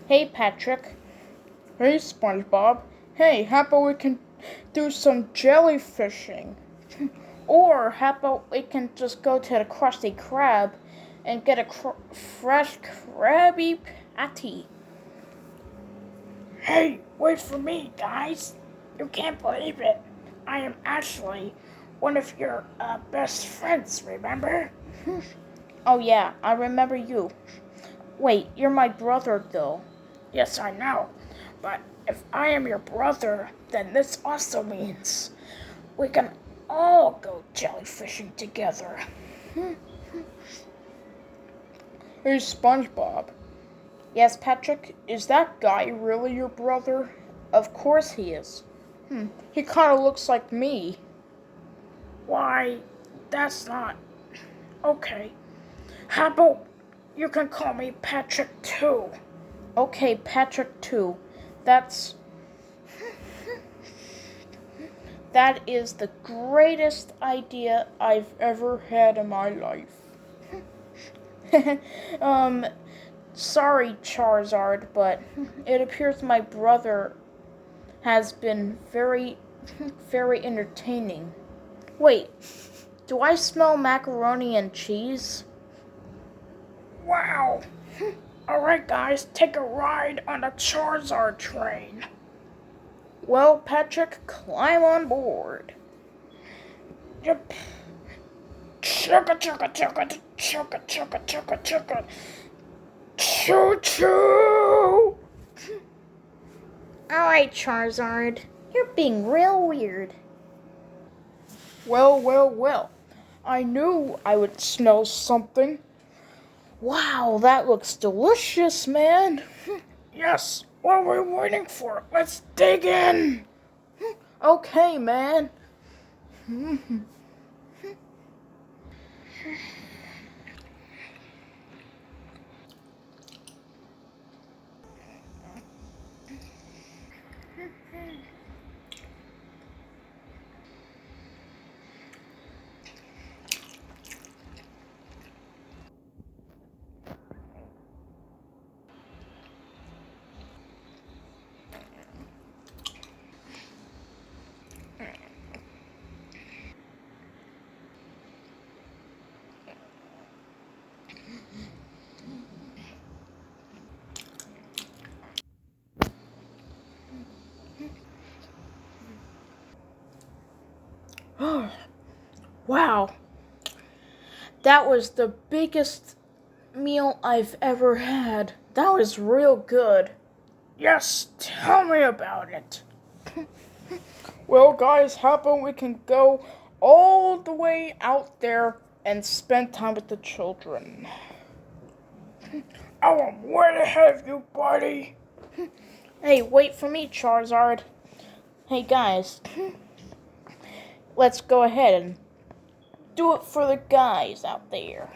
Hey, Patrick. Hey, SpongeBob. Hey, how about we can do some jellyfishing? Or how about we can just go to the Krusty Krab and get a fresh Krabby Patty? Hey, wait for me, guys. You can't believe it. I am actually one of your best friends, remember? Oh yeah, I remember you. Wait, you're my brother though. Yes, I know. But if I am your brother, then this also means we can all go jellyfishing together. Hey, SpongeBob. Yes, Patrick, is that guy really your brother? Of course he is. He kind of looks like me. Why, that's not... Okay. How about you can call me Patrick too? Okay, Patrick too. That is the greatest idea I've ever had in my life. Sorry, Charizard, but it appears my brother has been very, very entertaining. Wait, do I smell macaroni and cheese? Wow. Alright, guys, take a ride on the Charizard train. Well, Patrick, climb on board. Yep. Chugga chugga chugga chugga chugga chugga chugga. Choo choo. Alright, Charizard. You're being real weird. Well. I knew I would smell something. Wow, that looks delicious, man. Yes, what are we waiting for? Let's dig in. Okay, man. Wow. That was the biggest meal I've ever had. That was real good. Yes, tell me about it. Well, guys, how about we can go all the way out there and spend time with the children? Oh, I'm way ahead of you, buddy. Hey, wait for me, Charizard. Hey, guys. Let's go ahead and do it for the guys out there.